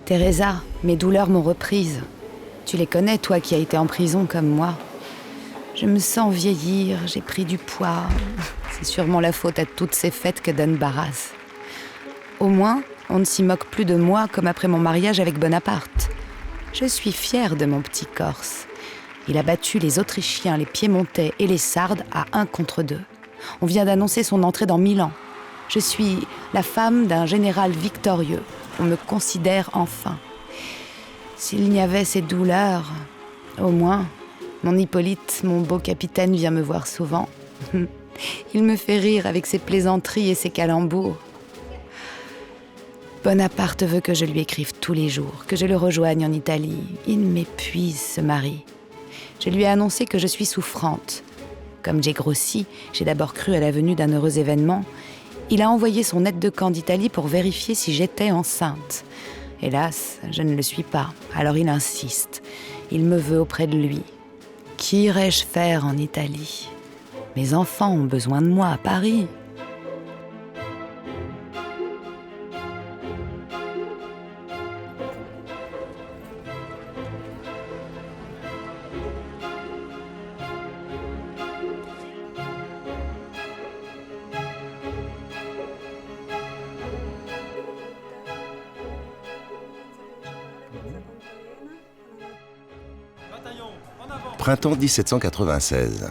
Teresa, mes douleurs m'ont reprise. Tu les connais, toi qui as été en prison comme moi. Je me sens vieillir, j'ai pris du poids. C'est sûrement la faute à toutes ces fêtes que donne Barras. Au moins, on ne s'y moque plus de moi comme après mon mariage avec Bonaparte. Je suis fière de mon petit Corse. Il a battu les Autrichiens, les Piémontais et les Sardes à 1 contre 2. On vient d'annoncer son entrée dans Milan. Je suis la femme d'un général victorieux. On me considère enfin. S'il n'y avait ces douleurs, au moins, mon Hippolyte, mon beau capitaine, vient me voir souvent. Il me fait rire avec ses plaisanteries et ses calembours. Bonaparte veut que je lui écrive tous les jours, que je le rejoigne en Italie. Il m'épuise, ce mari. Je lui ai annoncé que je suis souffrante. Comme j'ai grossi, j'ai d'abord cru à la venue d'un heureux événement. Il a envoyé son aide de camp d'Italie pour vérifier si j'étais enceinte. Hélas, je ne le suis pas, alors il insiste. Il me veut auprès de lui. Qu'irais-je faire en Italie ? Mes enfants ont besoin de moi à Paris. Printemps 1796.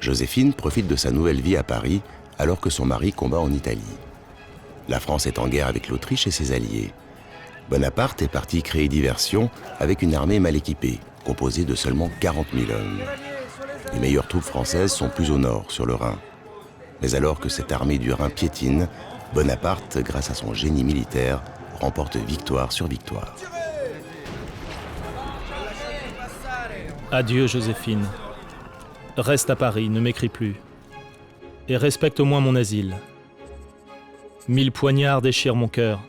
Joséphine profite de sa nouvelle vie à Paris alors que son mari combat en Italie. La France est en guerre avec l'Autriche et ses alliés. Bonaparte est parti créer diversion avec une armée mal équipée, composée de seulement 40 000 hommes. Les meilleures troupes françaises sont plus au nord, sur le Rhin. Mais alors que cette armée du Rhin piétine, Bonaparte, grâce à son génie militaire, remporte victoire sur victoire. Adieu, Joséphine. Reste à Paris, ne m'écris plus. Et respecte au moins mon asile. 1000 poignards déchirent mon cœur.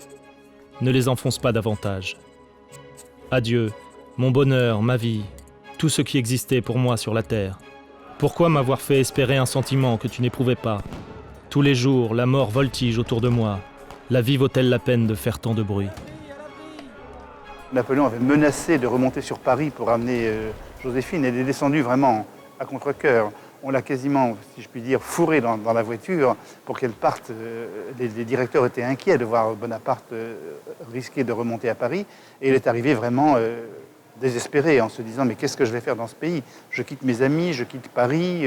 Ne les enfonce pas davantage. Adieu, mon bonheur, ma vie, tout ce qui existait pour moi sur la terre. Pourquoi m'avoir fait espérer un sentiment que tu n'éprouvais pas ? Tous les jours, la mort voltige autour de moi. La vie vaut-elle la peine de faire tant de bruit ? Napoléon avait menacé de remonter sur Paris pour amener Joséphine. Elle est descendue vraiment à contre-cœur. On l'a quasiment, si je puis dire, fourrée dans la voiture pour qu'elle parte. Les directeurs étaient inquiets de voir Bonaparte risquer de remonter à Paris. Et il est arrivé vraiment désespéré en se disant « Mais qu'est-ce que je vais faire dans ce pays ? Je quitte mes amis, je quitte Paris,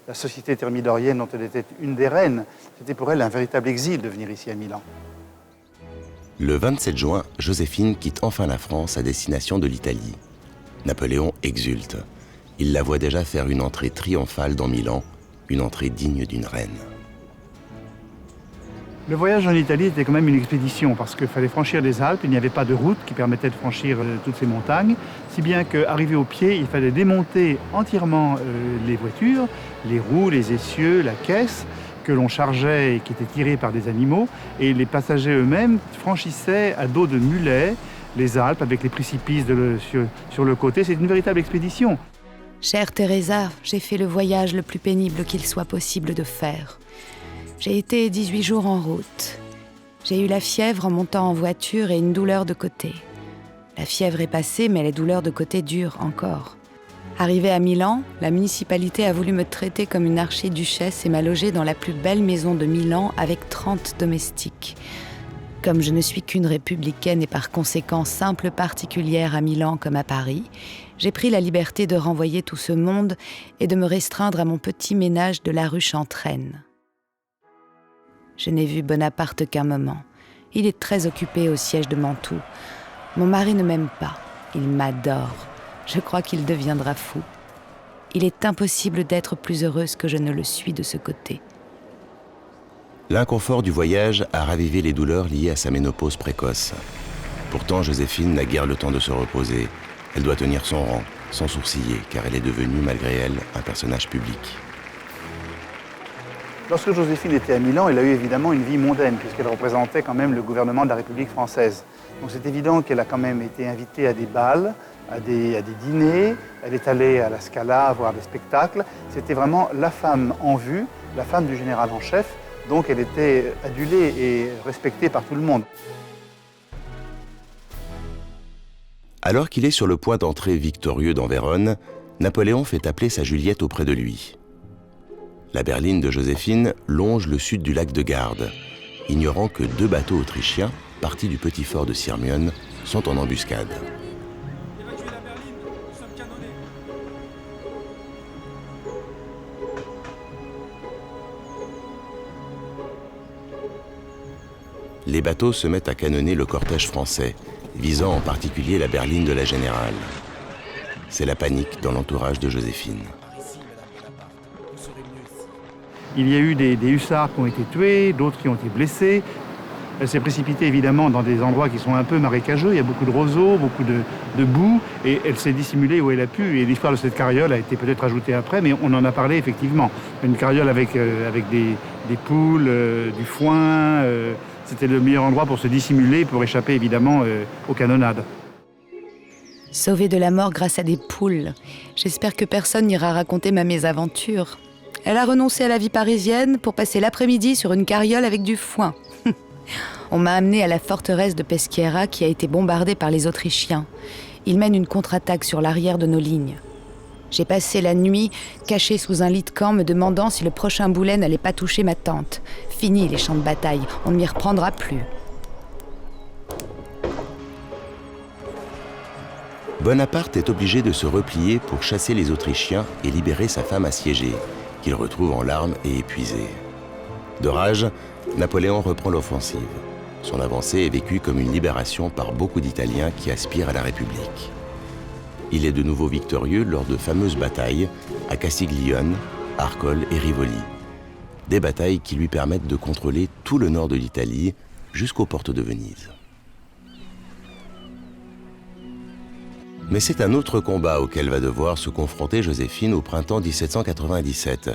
la société thermidorienne dont elle était une des reines. » C'était pour elle un véritable exil de venir ici à Milan. Le 27 juin, Joséphine quitte enfin la France à destination de l'Italie. Napoléon exulte. Il la voit déjà faire une entrée triomphale dans Milan, une entrée digne d'une reine. Le voyage en Italie était quand même une expédition parce qu'il fallait franchir les Alpes, il n'y avait pas de route qui permettait de franchir toutes ces montagnes, si bien qu'arrivé au pied, il fallait démonter entièrement les voitures, les roues, les essieux, la caisse, que l'on chargeait et qui étaient tirés par des animaux, et les passagers eux-mêmes franchissaient à dos de mulets les Alpes avec les précipices sur le côté. C'est une véritable expédition. Chère Teresa, j'ai fait le voyage le plus pénible qu'il soit possible de faire. J'ai été 18 jours en route. J'ai eu la fièvre en montant en voiture et une douleur de côté. La fièvre est passée, mais les douleurs de côté durent encore. Arrivée à Milan, la municipalité a voulu me traiter comme une archiduchesse et m'a logée dans la plus belle maison de Milan avec 30 domestiques. Comme je ne suis qu'une républicaine et par conséquent simple particulière à Milan comme à Paris, j'ai pris la liberté de renvoyer tout ce monde et de me restreindre à mon petit ménage de la rue Chantraine. Je n'ai vu Bonaparte qu'un moment. Il est très occupé au siège de Mantoue. Mon mari ne m'aime pas, il m'adore. Je crois qu'il deviendra fou. Il est impossible d'être plus heureuse que je ne le suis de ce côté. L'inconfort du voyage a ravivé les douleurs liées à sa ménopause précoce. Pourtant, Joséphine n'a guère le temps de se reposer. Elle doit tenir son rang, sans sourciller, car elle est devenue, malgré elle, un personnage public. Lorsque Joséphine était à Milan, elle a eu évidemment une vie mondaine, puisqu'elle représentait quand même le gouvernement de la République française. Donc c'est évident qu'elle a quand même été invitée à des bals, à des dîners, elle est allée à la Scala voir des spectacles. C'était vraiment la femme en vue, la femme du général en chef, donc elle était adulée et respectée par tout le monde. Alors qu'il est sur le point d'entrer victorieux dans Vérone, Napoléon fait appeler sa Juliette auprès de lui. La berline de Joséphine longe le sud du lac de Garde, ignorant que 2 bateaux autrichiens, partis du petit fort de Sirmione, sont en embuscade. Évacuez la berline, nous sommes canonnés. Les bateaux se mettent à canonner le cortège français, visant en particulier la berline de la Générale. C'est la panique dans l'entourage de Joséphine. Il y a eu des hussards qui ont été tués, d'autres qui ont été blessés. Elle s'est précipitée évidemment dans des endroits qui sont un peu marécageux, il y a beaucoup de roseaux, beaucoup de boue, et elle s'est dissimulée où elle a pu. Et l'histoire de cette carriole a été peut-être ajoutée après, mais on en a parlé effectivement. Une carriole avec des poules, du foin, c'était le meilleur endroit pour se dissimuler, pour échapper évidemment aux canonnades. Sauvée de la mort grâce à des poules, j'espère que personne n'ira raconter ma mésaventure. Elle a renoncé à la vie parisienne pour passer l'après-midi sur une carriole avec du foin. On m'a amenée à la forteresse de Peschiera qui a été bombardée par les Autrichiens. Ils mènent une contre-attaque sur l'arrière de nos lignes. J'ai passé la nuit cachée sous un lit de camp me demandant si le prochain boulet n'allait pas toucher ma tente. Fini les champs de bataille, on ne m'y reprendra plus. Bonaparte est obligé de se replier pour chasser les Autrichiens et libérer sa femme assiégée, qu'il retrouve en larmes et épuisée. De rage, Napoléon reprend l'offensive. Son avancée est vécue comme une libération par beaucoup d'Italiens qui aspirent à la République. Il est de nouveau victorieux lors de fameuses batailles à Castiglione, Arcole et Rivoli. Des batailles qui lui permettent de contrôler tout le nord de l'Italie jusqu'aux portes de Venise. Mais c'est un autre combat auquel va devoir se confronter Joséphine au printemps 1797,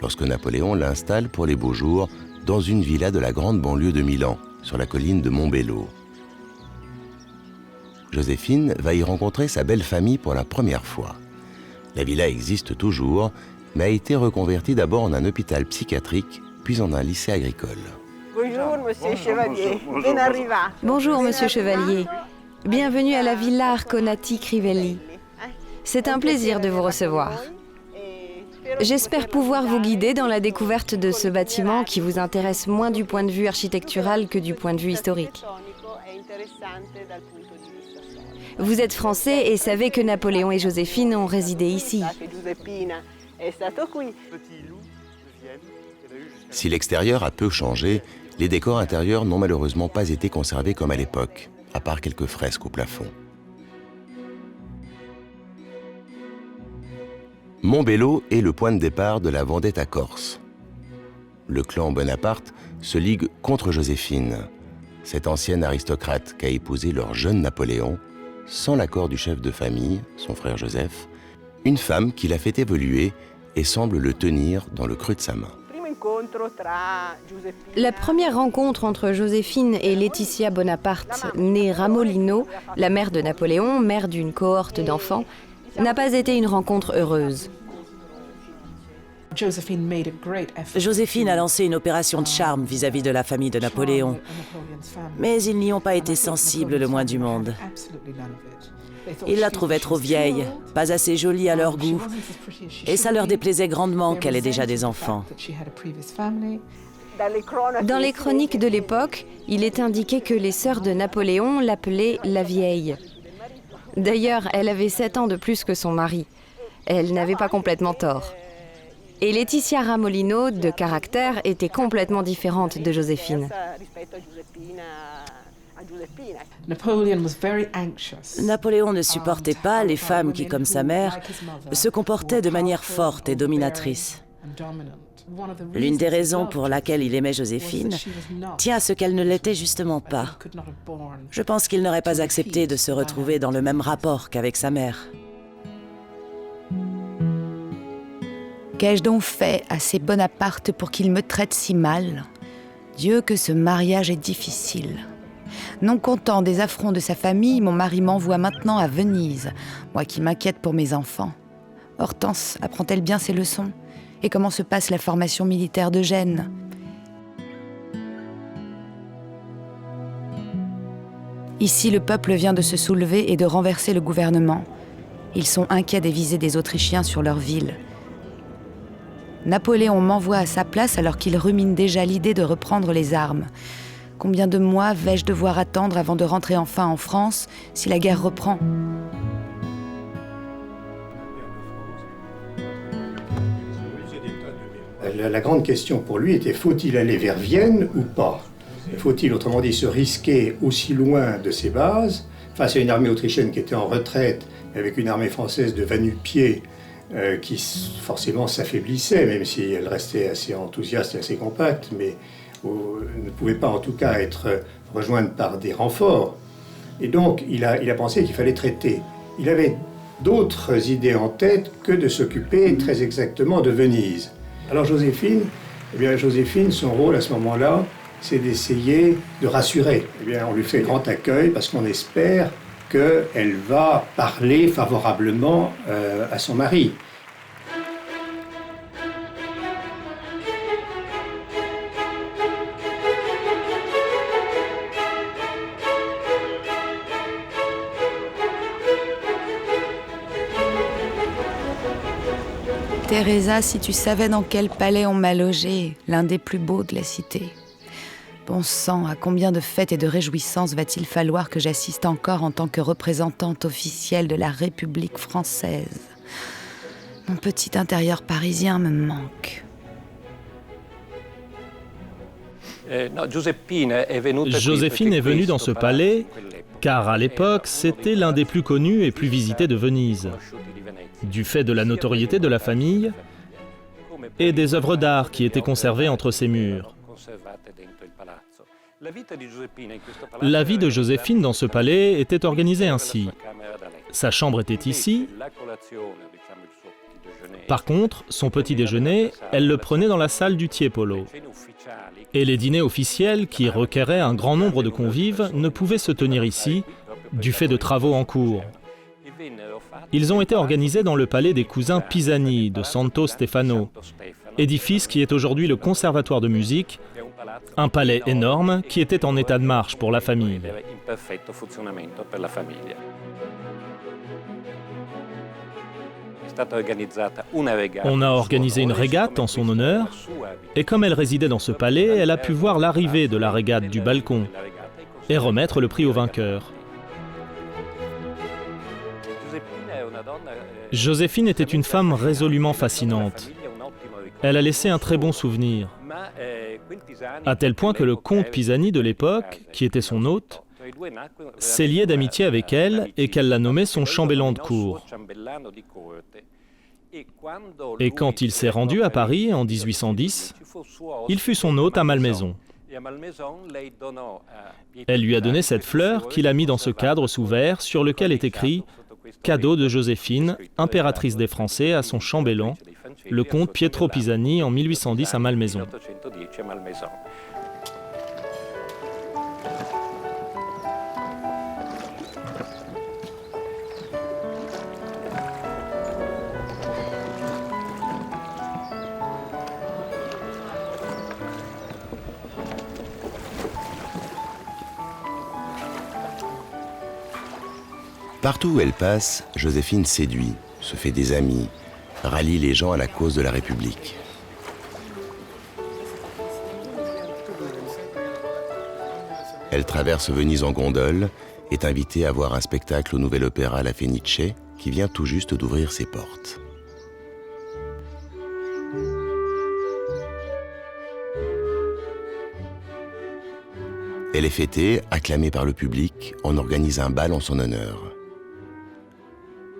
lorsque Napoléon l'installe pour les beaux jours dans une villa de la grande banlieue de Milan, sur la colline de Montbello. Joséphine va y rencontrer sa belle famille pour la première fois. La villa existe toujours, mais a été reconvertie d'abord en un hôpital psychiatrique, puis en un lycée agricole. Bonjour, monsieur Chevalier. Ben arriva. Bonjour, monsieur Chevalier. Bienvenue à la Villa Arconati Crivelli. C'est un plaisir de vous recevoir. J'espère pouvoir vous guider dans la découverte de ce bâtiment qui vous intéresse moins du point de vue architectural que du point de vue historique. Vous êtes français et savez que Napoléon et Joséphine ont résidé ici. Si l'extérieur a peu changé, les décors intérieurs n'ont malheureusement pas été conservés comme à l'époque, à part quelques fresques au plafond. Montbello est le point de départ de la vendetta corse. Le clan Bonaparte se ligue contre Joséphine, cette ancienne aristocrate qu'a épousé leur jeune Napoléon, sans l'accord du chef de famille, son frère Joseph, une femme qui l'a fait évoluer et semble le tenir dans le creux de sa main. La première rencontre entre Joséphine et Laetitia Bonaparte, née Ramolino, la mère de Napoléon, mère d'une cohorte d'enfants, n'a pas été une rencontre heureuse. Joséphine a lancé une opération de charme vis-à-vis de la famille de Napoléon, mais ils n'y ont pas été sensibles le moins du monde. Ils la trouvaient trop vieille, pas assez jolie à leur goût, et ça leur déplaisait grandement qu'elle ait déjà des enfants. Dans les chroniques de l'époque, il est indiqué que les sœurs de Napoléon l'appelaient la vieille. D'ailleurs, elle avait 7 ans de plus que son mari. Elle n'avait pas complètement tort. Et Laetitia Ramolino, de caractère, était complètement différente de Joséphine. Napoléon ne supportait pas les femmes qui, comme sa mère, se comportaient de manière forte et dominatrice. L'une des raisons pour laquelle il aimait Joséphine tient à ce qu'elle ne l'était justement pas. Je pense qu'il n'aurait pas accepté de se retrouver dans le même rapport qu'avec sa mère. Qu'ai-je donc fait à ces Bonaparte pour qu'ils me traitent si mal? Dieu, que ce mariage est difficile. Non content des affronts de sa famille, mon mari m'envoie maintenant à Venise, moi qui m'inquiète pour mes enfants. Hortense apprend-elle bien ses leçons? Et comment se passe la formation militaire de Gênes? Ici, le peuple vient de se soulever et de renverser le gouvernement. Ils sont inquiets des visées des Autrichiens sur leur ville. Napoléon m'envoie à sa place alors qu'il rumine déjà l'idée de reprendre les armes. Combien de mois vais-je devoir attendre avant de rentrer enfin en France si la guerre reprend ? La grande question pour lui était, faut-il aller vers Vienne ou pas ? Faut-il, autrement dit, se risquer aussi loin de ses bases, face à une armée autrichienne qui était en retraite, avec une armée française de va-nu-pieds qui forcément s'affaiblissait, même si elle restait assez enthousiaste et assez compacte, mais ne pouvait pas en tout cas être rejointe par des renforts. Et donc il a pensé qu'il fallait traiter. Il avait d'autres idées en tête que de s'occuper très exactement de Venise. Alors Joséphine, son rôle à ce moment-là, c'est d'essayer de rassurer. On lui fait grand accueil parce qu'on espère qu'elle va parler favorablement à son mari. Teresa, si tu savais dans quel palais on m'a logé, l'un des plus beaux de la cité. Bon sang, à combien de fêtes et de réjouissances va-t-il falloir que j'assiste encore en tant que représentante officielle de la République française ? Mon petit intérieur parisien me manque. Joséphine est venue dans ce palais car à l'époque, c'était l'un des plus connus et plus visités de Venise. Du fait de la notoriété de la famille et des œuvres d'art qui étaient conservées entre ses murs. La vie de Joséphine dans ce palais était organisée ainsi. Sa chambre était ici. Par contre, son petit déjeuner, elle le prenait dans la salle du Tiepolo. Et les dîners officiels, qui requéraient un grand nombre de convives, ne pouvaient se tenir ici, du fait de travaux en cours. Ils ont été organisés dans le palais des cousins Pisani de Santo Stefano, édifice qui est aujourd'hui le conservatoire de musique, un palais énorme qui était en état de marche pour la famille. On a organisé une régate en son honneur, et comme elle résidait dans ce palais, elle a pu voir l'arrivée de la régate du balcon et remettre le prix au vainqueur. Joséphine était une femme résolument fascinante. Elle a laissé un très bon souvenir, à tel point que le comte Pisani de l'époque, qui était son hôte, s'est lié d'amitié avec elle et qu'elle l'a nommé son chambellan de cour. Et quand il s'est rendu à Paris en 1810, il fut son hôte à Malmaison. Elle lui a donné cette fleur qu'il a mis dans ce cadre sous verre sur lequel est écrit « Cadeau de Joséphine, impératrice des Français, à son chambellan, le comte Pietro Pisani en 1810 à Malmaison ». Partout où elle passe, Joséphine séduit, se fait des amis, rallie les gens à la cause de la République. Elle traverse Venise en gondole, est invitée à voir un spectacle au Nouvel Opéra La Fenice, qui vient tout juste d'ouvrir ses portes. Elle est fêtée, acclamée par le public, on organise un bal en son honneur.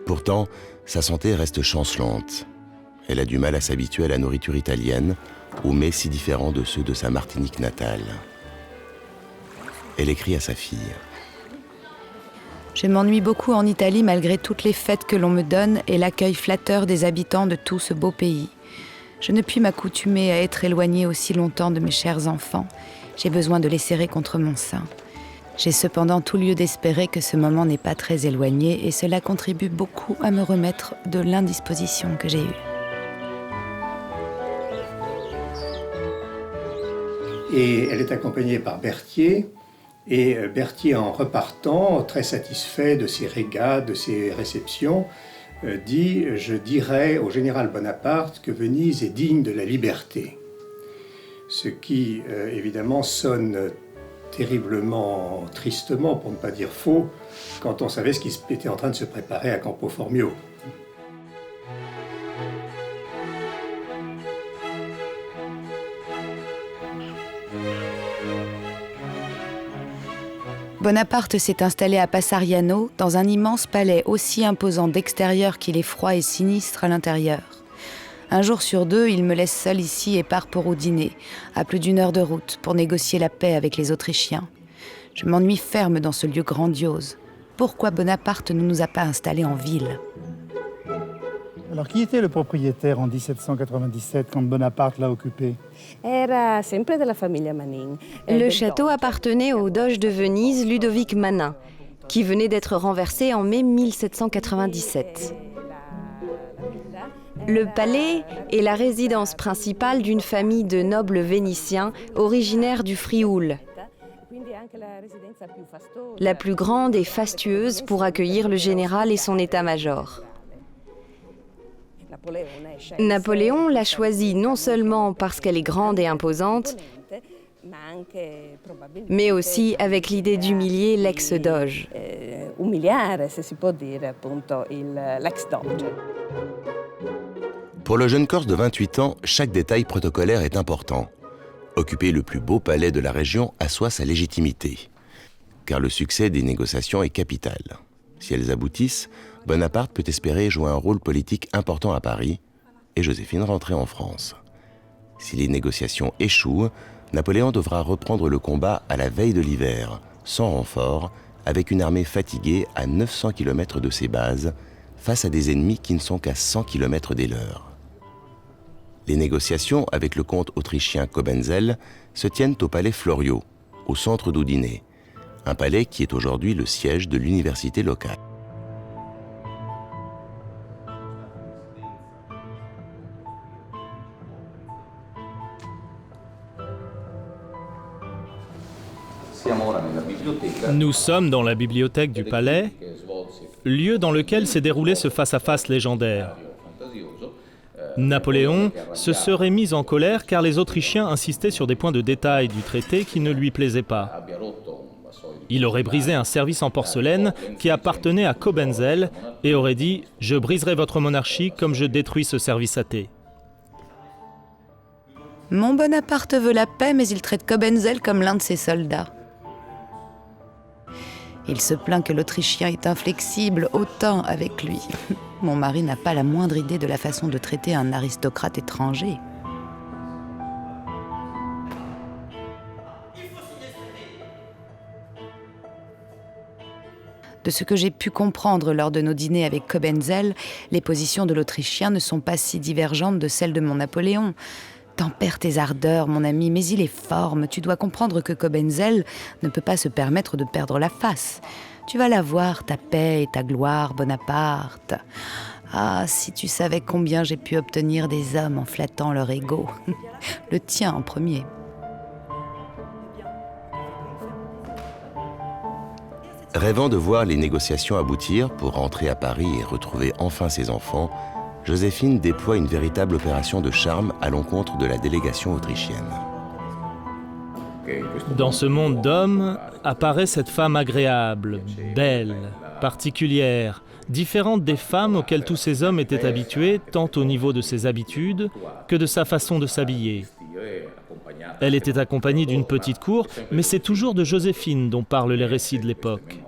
Pourtant, sa santé reste chancelante. Elle a du mal à s'habituer à la nourriture italienne, aux mets si différents de ceux de sa Martinique natale. Elle écrit à sa fille. Je m'ennuie beaucoup en Italie malgré toutes les fêtes que l'on me donne et l'accueil flatteur des habitants de tout ce beau pays. Je ne puis m'accoutumer à être éloignée aussi longtemps de mes chers enfants. J'ai besoin de les serrer contre mon sein. J'ai cependant tout lieu d'espérer que ce moment n'est pas très éloigné et cela contribue beaucoup à me remettre de l'indisposition que j'ai eue. Et elle est accompagnée par Berthier, Et Berthier, en repartant, très satisfait de ses régates, de ses réceptions, dit « Je dirai au général Bonaparte que Venise est digne de la liberté ». Ce qui, évidemment, sonne terriblement, tristement, pour ne pas dire faux, quand on savait ce qui était en train de se préparer à Campo Formio. Bonaparte s'est installé à Passariano, dans un immense palais aussi imposant d'extérieur qu'il est froid et sinistre à l'intérieur. Un jour sur deux, il me laisse seul ici et part pour au dîner, à plus d'1 heure de route, pour négocier la paix avec les Autrichiens. Je m'ennuie ferme dans ce lieu grandiose. Pourquoi Bonaparte ne nous a pas installés en ville ? Alors, qui était le propriétaire en 1797 quand Bonaparte l'a occupé? Le château appartenait au doge de Venise, Ludovic Manin, qui venait d'être renversé en mai 1797. Le palais est la résidence principale d'une famille de nobles vénitiens originaires du Frioul, la plus grande et fastueuse pour accueillir le général et son état-major. Napoléon l'a choisie non seulement parce qu'elle est grande et imposante, mais aussi avec l'idée d'humilier l'ex-doge. Pour le jeune Corse de 28 ans, chaque détail protocolaire est important. Occuper le plus beau palais de la région assoit sa légitimité, car le succès des négociations est capital. Si elles aboutissent, Bonaparte peut espérer jouer un rôle politique important à Paris et Joséphine rentrer en France. Si les négociations échouent, Napoléon devra reprendre le combat à la veille de l'hiver, sans renfort, avec une armée fatiguée à 900 km de ses bases, face à des ennemis qui ne sont qu'à 100 km des leurs. Les négociations avec le comte autrichien Cobenzl se tiennent au palais Florio, au centre d'Udine, un palais qui est aujourd'hui le siège de l'université locale. Nous sommes dans la bibliothèque du palais, lieu dans lequel s'est déroulé ce face-à-face légendaire. Napoléon se serait mis en colère car les Autrichiens insistaient sur des points de détail du traité qui ne lui plaisaient pas. Il aurait brisé un service en porcelaine qui appartenait à Cobenzl et aurait dit « Je briserai votre monarchie comme je détruis ce service à thé ». Mon Bonaparte veut la paix, mais il traite Cobenzl comme l'un de ses soldats. Il se plaint que l'Autrichien est inflexible autant avec lui. Mon mari n'a pas la moindre idée de la façon de traiter un aristocrate étranger. De ce que j'ai pu comprendre lors de nos dîners avec Cobenzl, les positions de l'Autrichien ne sont pas si divergentes de celles de mon Napoléon. Tempère tes ardeurs, mon ami, mais il est fort. Tu dois comprendre que Cobenzl ne peut pas se permettre de perdre la face. Tu vas la voir, ta paix et ta gloire, Bonaparte. Ah, si tu savais combien j'ai pu obtenir des hommes en flattant leur ego. Le tien en premier. Rêvant de voir les négociations aboutir pour rentrer à Paris et retrouver enfin ses enfants, Joséphine déploie une véritable opération de charme à l'encontre de la délégation autrichienne. Dans ce monde d'hommes apparaît cette femme agréable, belle, particulière, différente des femmes auxquelles tous ces hommes étaient habitués, tant au niveau de ses habitudes que de sa façon de s'habiller. Elle était accompagnée d'une petite cour, mais c'est toujours de Joséphine dont parlent les récits de l'époque.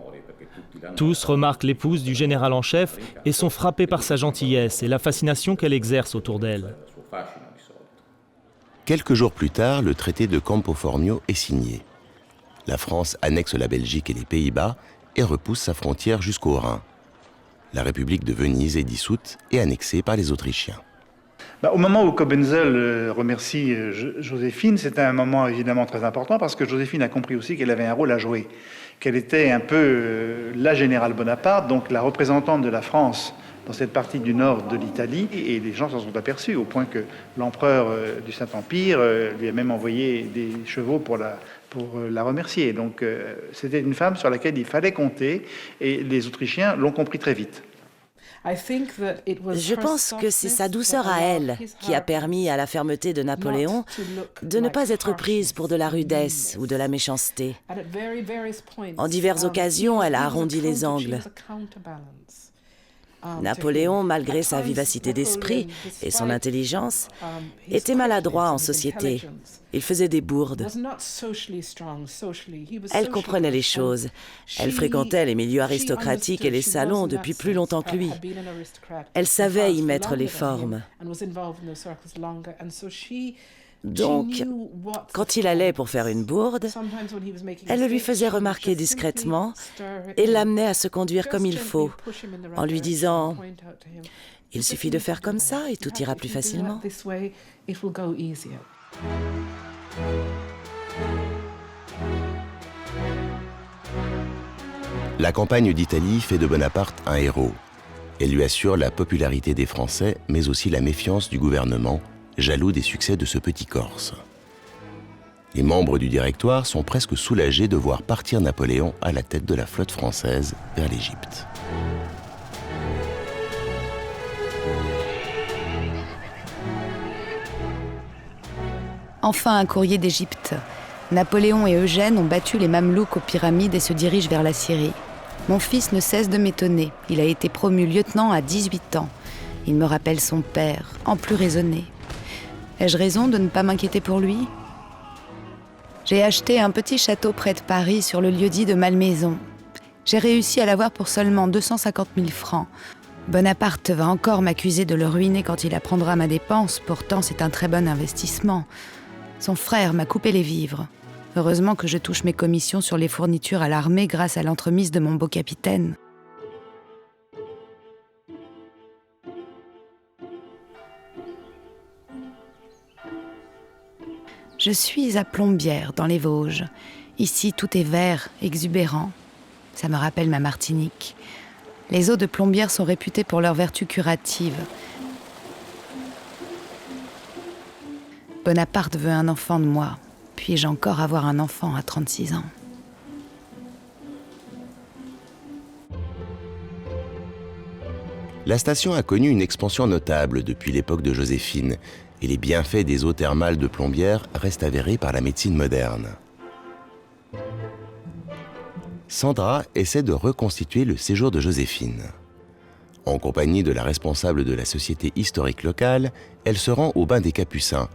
Tous remarquent l'épouse du général en chef et sont frappés par sa gentillesse et la fascination qu'elle exerce autour d'elle. Quelques jours plus tard, le traité de Campo Formio est signé. La France annexe la Belgique et les Pays-Bas et repousse sa frontière jusqu'au Rhin. La République de Venise est dissoute et annexée par les Autrichiens. Au moment où Cobenzl remercie Joséphine, c'est un moment évidemment très important parce que Joséphine a compris aussi qu'elle avait un rôle à jouer, qu'elle était un peu la générale Bonaparte, donc la représentante de la France dans cette partie du nord de l'Italie, et les gens s'en sont aperçus au point que l'empereur du Saint-Empire lui a même envoyé des chevaux pour la remercier. Donc c'était une femme sur laquelle il fallait compter et les Autrichiens l'ont compris très vite. Je pense que c'est sa douceur à elle qui a permis à la fermeté de Napoléon de ne pas être prise pour de la rudesse ou de la méchanceté. En diverses occasions, elle a arrondi les angles. Napoléon, malgré sa vivacité d'esprit et son intelligence, était maladroit en société. Il faisait des bourdes. Elle comprenait les choses. Elle fréquentait les milieux aristocratiques et les salons depuis plus longtemps que lui. Elle savait y mettre les formes. Donc, quand il allait pour faire une bourde, elle le lui faisait remarquer discrètement et l'amenait à se conduire comme il faut, en lui disant « Il suffit de faire comme ça et tout ira plus facilement ». La campagne d'Italie fait de Bonaparte un héros. Elle lui assure la popularité des Français, mais aussi la méfiance du gouvernement, jaloux des succès de ce petit Corse. Les membres du directoire sont presque soulagés de voir partir Napoléon à la tête de la flotte française vers l'Égypte. Enfin un courrier d'Égypte. Napoléon et Eugène ont battu les Mamelouks aux pyramides et se dirigent vers la Syrie. Mon fils ne cesse de m'étonner. Il a été promu lieutenant à 18 ans. Il me rappelle son père, en plus raisonné. Ai-je raison de ne pas m'inquiéter pour lui ? J'ai acheté un petit château près de Paris sur le lieu-dit de Malmaison. J'ai réussi à l'avoir pour seulement 250 000 francs. Bonaparte va encore m'accuser de le ruiner quand il apprendra ma dépense, pourtant c'est un très bon investissement. Son frère m'a coupé les vivres. Heureusement que je touche mes commissions sur les fournitures à l'armée grâce à l'entremise de mon beau capitaine. Je suis à Plombières, dans les Vosges. Ici, tout est vert, exubérant. Ça me rappelle ma Martinique. Les eaux de Plombières sont réputées pour leurs vertus curatives. Bonaparte veut un enfant de moi. Puis-je encore avoir un enfant à 36 ans ? La station a connu une expansion notable depuis l'époque de Joséphine, et les bienfaits des eaux thermales de Plombières restent avérés par la médecine moderne. Sandra essaie de reconstituer le séjour de Joséphine. En compagnie de la responsable de la société historique locale, elle se rend au bain des Capucins,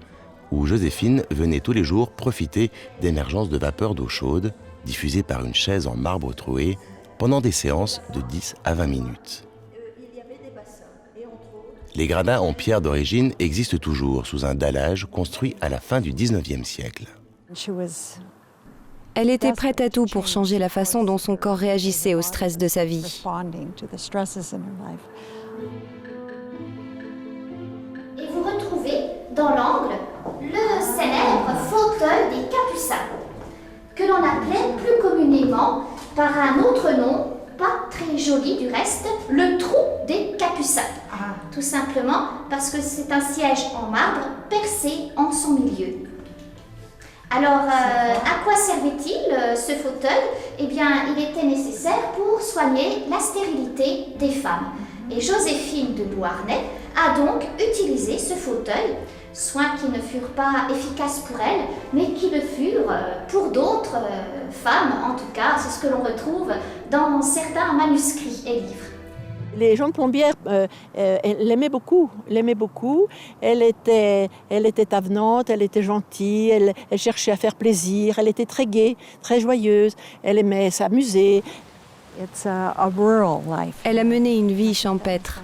où Joséphine venait tous les jours profiter d'émergences de vapeur d'eau chaude, diffusées par une chaise en marbre troué, pendant des séances de 10 à 20 minutes. Les gradins en pierre d'origine existent toujours sous un dallage construit à la fin du XIXe siècle. Elle était prête à tout pour changer la façon dont son corps réagissait au stress de sa vie. Et vous retrouvez dans l'angle le célèbre fauteuil des Capucins, que l'on appelait plus communément par un autre nom, pas très joli du reste, le trou des Capucins. Tout simplement parce que c'est un siège en marbre percé en son milieu. Alors, à quoi servait-il ce fauteuil ? Eh bien, il était nécessaire pour soigner la stérilité des femmes. Et Joséphine de Beauharnais a donc utilisé ce fauteuil, soins qui ne furent pas efficaces pour elle, mais qui le furent pour d'autres femmes, en tout cas, c'est ce que l'on retrouve dans certains manuscrits et livres. Les gens de Plombières l'aimaient beaucoup. Elle était avenante, elle était gentille, elle cherchait à faire plaisir, elle était très gaie, très joyeuse, elle aimait s'amuser. Elle a mené une vie champêtre.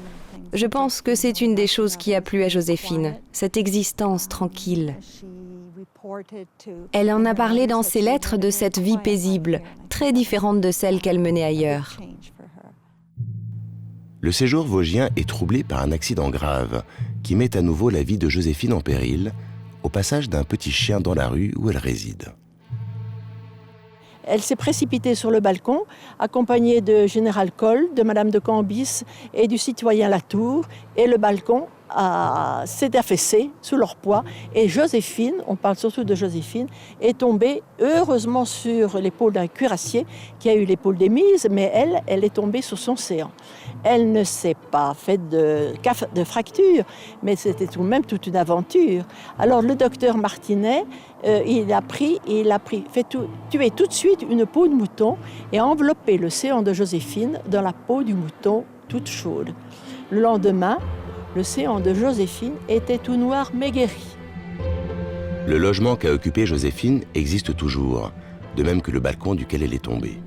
Je pense que c'est une des choses qui a plu à Joséphine, cette existence tranquille. Elle en a parlé dans ses lettres de cette vie paisible, très différente de celle qu'elle menait ailleurs. Le séjour vosgien est troublé par un accident grave qui met à nouveau la vie de Joséphine en péril au passage d'un petit chien dans la rue où elle réside. Elle s'est précipitée sur le balcon, accompagnée de Général Coll, de Madame de Cambis et du citoyen Latour, et le balcon s'est affaissée sous leur poids. Et Joséphine, on parle surtout de Joséphine, est tombée heureusement sur l'épaule d'un cuirassier qui a eu l'épaule démise, mais elle est tombée sur son séant. Elle ne s'est pas faite de fracture, mais c'était tout de même toute une aventure. Alors le docteur Martinet, il a fait tuer tout de suite une peau de mouton et a enveloppé le séant de Joséphine dans la peau du mouton toute chaude. Le lendemain, le séant de Joséphine était tout noir maigri. Le logement qu'a occupé Joséphine existe toujours, de même que le balcon duquel elle est tombée.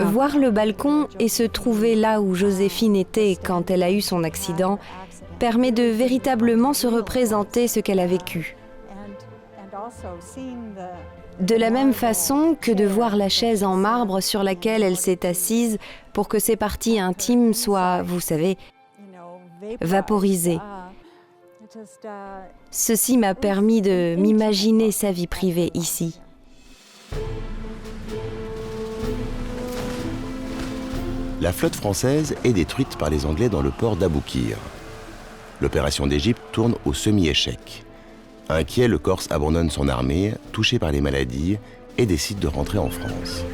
Voir le balcon et se trouver là où Joséphine était quand elle a eu son accident permet de véritablement se représenter ce qu'elle a vécu. De la même façon que de voir la chaise en marbre sur laquelle elle s'est assise pour que ses parties intimes soient, vous savez, vaporisées. Ceci m'a permis de m'imaginer sa vie privée ici. La flotte française est détruite par les Anglais dans le port d'Aboukir. L'opération d'Égypte tourne au semi-échec. Inquiet, le Corse abandonne son armée, touché par les maladies, et décide de rentrer en France.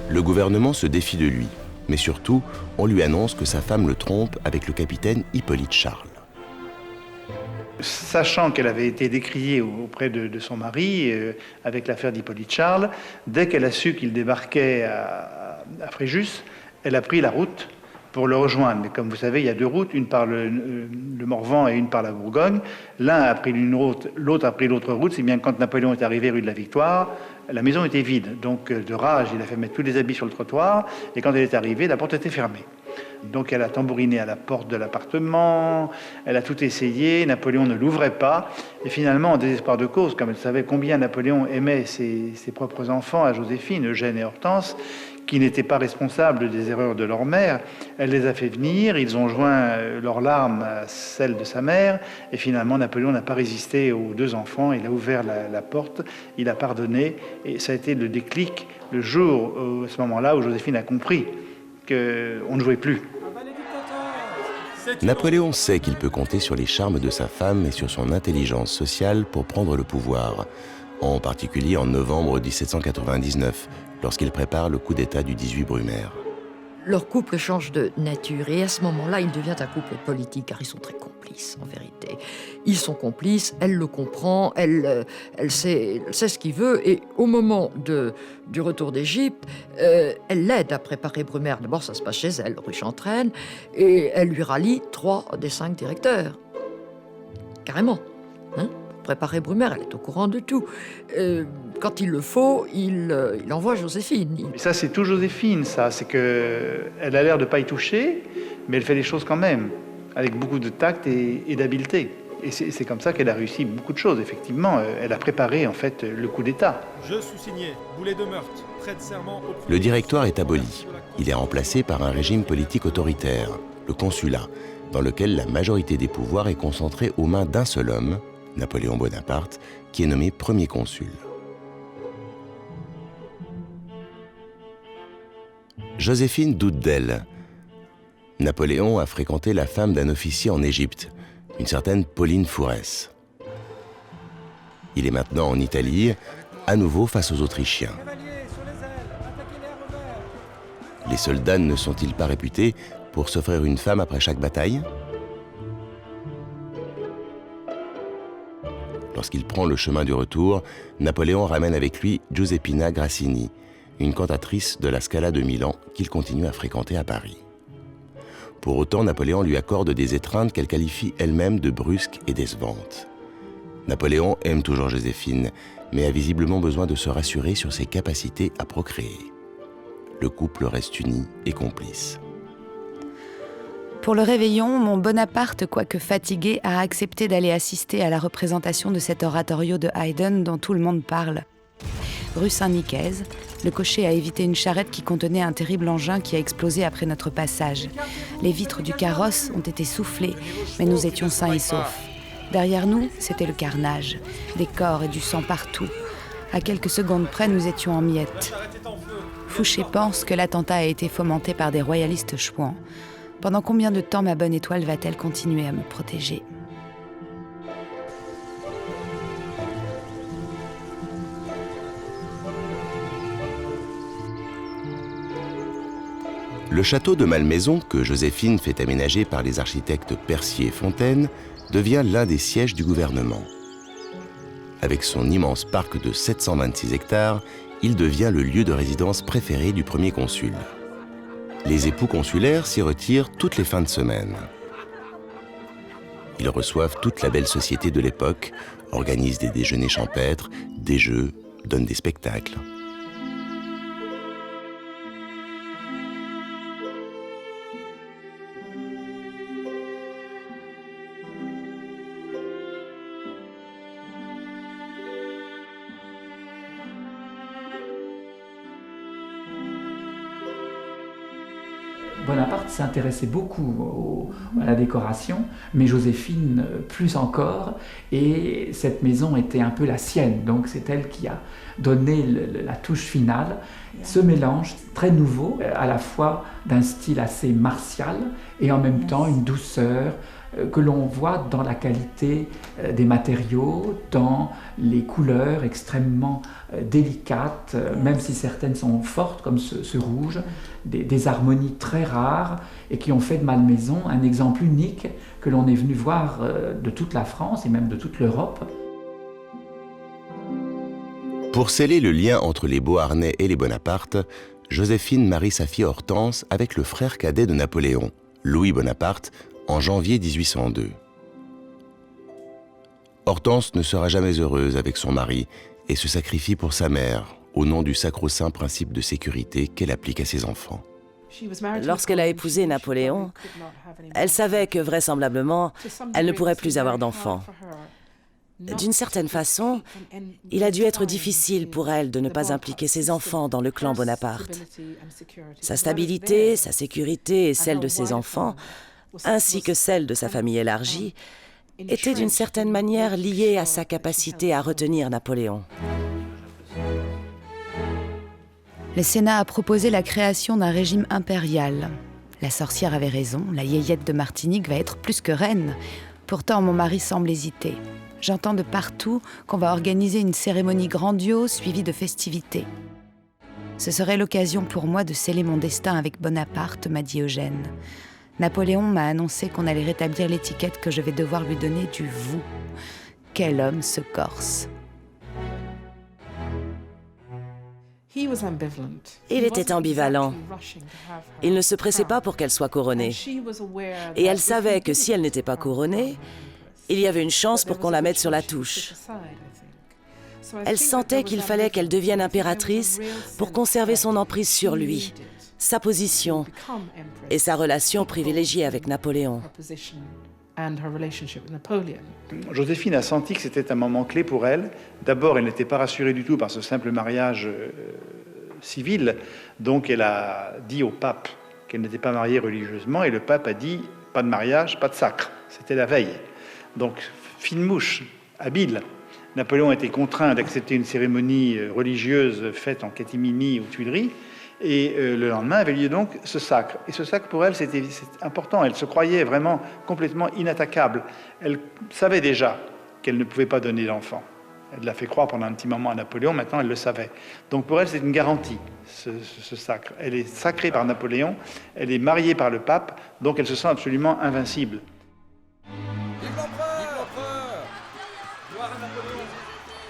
Le gouvernement se défie de lui, mais surtout, on lui annonce que sa femme le trompe avec le capitaine Hippolyte Charles. Sachant qu'elle avait été décriée auprès de son mari, avec l'affaire d'Hippolyte Charles, dès qu'elle a su qu'il débarquait à Fréjus, elle a pris la route pour le rejoindre. Mais comme vous savez, il y a deux routes, une par le Morvan et une par la Bourgogne. L'un a pris une route, l'autre a pris l'autre route, si bien que quand Napoléon est arrivé rue de la Victoire, la maison était vide. Donc de rage, il a fait mettre tous les habits sur le trottoir, et quand elle est arrivée, la porte était fermée. Donc elle a tambouriné à la porte de l'appartement, elle a tout essayé, Napoléon ne l'ouvrait pas, et finalement, en désespoir de cause, comme elle savait combien Napoléon aimait ses propres enfants, à Joséphine, Eugène et Hortense, qui n'étaient pas responsables des erreurs de leur mère, elle les a fait venir, ils ont joint leurs larmes à celles de sa mère, et finalement Napoléon n'a pas résisté aux deux enfants, il a ouvert la porte, il a pardonné, et ça a été le déclic, le jour, à ce moment-là, où Joséphine a compris qu'on ne jouait plus. Napoléon sait qu'il peut compter sur les charmes de sa femme et sur son intelligence sociale pour prendre le pouvoir, en particulier en novembre 1799, lorsqu'il prépare le coup d'État du 18 Brumaire. Leur couple change de nature et à ce moment-là, il devient un couple politique car ils sont très complices en vérité. Ils sont complices, elle le comprend, elle sait ce qu'il veut et au moment du retour d'Égypte, elle l'aide à préparer Brumaire. D'abord, ça se passe chez elle, rue Chantraine, et elle lui rallie 3 des 5 directeurs. Carrément. Hein? Préparer Brumaire, elle est au courant de tout. Quand il le faut, il envoie Joséphine. Et ça, c'est tout Joséphine, ça. C'est qu'elle a l'air de ne pas y toucher, mais elle fait les choses quand même, avec beaucoup de tact et d'habileté. Et c'est comme ça qu'elle a réussi beaucoup de choses, effectivement. Elle a préparé, en fait, le coup d'État. Je sous-signais, boulet de meurtre, prête serment au... Le directoire est aboli. Il est remplacé par un régime politique autoritaire, le consulat, dans lequel la majorité des pouvoirs est concentrée aux mains d'un seul homme, Napoléon Bonaparte, qui est nommé premier consul. Joséphine doute d'elle. Napoléon a fréquenté la femme d'un officier en Égypte, une certaine Pauline Fourès. Il est maintenant en Italie, à nouveau face aux Autrichiens. Les soldats ne sont-ils pas réputés pour s'offrir une femme après chaque bataille ? Lorsqu'il prend le chemin du retour, Napoléon ramène avec lui Giuseppina Grassini, une cantatrice de la Scala de Milan qu'il continue à fréquenter à Paris. Pour autant, Napoléon lui accorde des étreintes qu'elle qualifie elle-même de brusques et décevantes. Napoléon aime toujours Joséphine, mais a visiblement besoin de se rassurer sur ses capacités à procréer. Le couple reste uni et complice. Pour le réveillon, mon Bonaparte, quoique fatigué, a accepté d'aller assister à la représentation de cet oratorio de Haydn dont tout le monde parle. Rue Saint-Nicaise, le cocher a évité une charrette qui contenait un terrible engin qui a explosé après notre passage. Les vitres du carrosse ont été soufflées, mais nous étions sains et saufs. Derrière nous, c'était le carnage, des corps et du sang partout. À quelques secondes près, nous étions en miettes. Fouché pense que l'attentat a été fomenté par des royalistes chouans. Pendant combien de temps ma bonne étoile va-t-elle continuer à me protéger ? Le château de Malmaison, que Joséphine fait aménager par les architectes Percier et Fontaine, devient l'un des sièges du gouvernement. Avec son immense parc de 726 hectares, il devient le lieu de résidence préféré du premier consul. Les époux consulaires s'y retirent toutes les fins de semaine. Ils reçoivent toute la belle société de l'époque, organisent des déjeuners champêtres, des jeux, donnent des spectacles. Bonaparte s'intéressait beaucoup à la décoration, mais Joséphine plus encore, et cette maison était un peu la sienne, donc c'est elle qui a donné la touche finale. Ce mélange très nouveau, à la fois d'un style assez martial et en même temps une douceur que l'on voit dans la qualité des matériaux, dans les couleurs extrêmement délicates, même si certaines sont fortes comme ce rouge, des harmonies très rares et qui ont fait de Malmaison un exemple unique que l'on est venu voir de toute la France et même de toute l'Europe. Pour sceller le lien entre les Beauharnais et les Bonaparte, Joséphine marie sa fille Hortense avec le frère cadet de Napoléon, Louis Bonaparte, en janvier 1802. Hortense ne sera jamais heureuse avec son mari et se sacrifie pour sa mère, au nom du sacro-saint principe de sécurité qu'elle applique à ses enfants. Lorsqu'elle a épousé Napoléon, elle savait que vraisemblablement, elle ne pourrait plus avoir d'enfants. D'une certaine façon, il a dû être difficile pour elle de ne pas impliquer ses enfants dans le clan Bonaparte. Sa stabilité, sa sécurité et celle de ses enfants, ainsi que celle de sa famille élargie, étaient d'une certaine manière liées à sa capacité à retenir Napoléon. Le Sénat a proposé la création d'un régime impérial. La sorcière avait raison, la yéyette de Martinique va être plus que reine. Pourtant, mon mari semble hésiter. J'entends de partout qu'on va organiser une cérémonie grandiose suivie de festivités. Ce serait l'occasion pour moi de sceller mon destin avec Bonaparte, m'a dit Eugène. Napoléon m'a annoncé qu'on allait rétablir l'étiquette que je vais devoir lui donner du « vous ». Quel homme ce Corse! Il était ambivalent. Il ne se pressait pas pour qu'elle soit couronnée. Et elle savait que si elle n'était pas couronnée, il y avait une chance pour qu'on la mette sur la touche. Elle sentait qu'il fallait qu'elle devienne impératrice pour conserver son emprise sur lui, sa position et sa relation privilégiée avec Napoléon. Joséphine a senti que c'était un moment clé pour elle. D'abord, elle n'était pas rassurée du tout par ce simple mariage civil. Donc, elle a dit au pape qu'elle n'était pas mariée religieusement. Et le pape a dit, pas de mariage, pas de sacre. C'était la veille. Donc, fine mouche, habile. Napoléon a été contraint d'accepter une cérémonie religieuse faite en catimini aux Tuileries. Et le lendemain avait lieu donc ce sacre. Et ce sacre, pour elle, c'était important. Elle se croyait vraiment complètement inattaquable. Elle savait déjà qu'elle ne pouvait pas donner d'enfant. Elle l'a fait croire pendant un petit moment à Napoléon, maintenant elle le savait. Donc pour elle, c'est une garantie, ce sacre. Elle est sacrée par Napoléon, elle est mariée par le pape, donc elle se sent absolument invincible.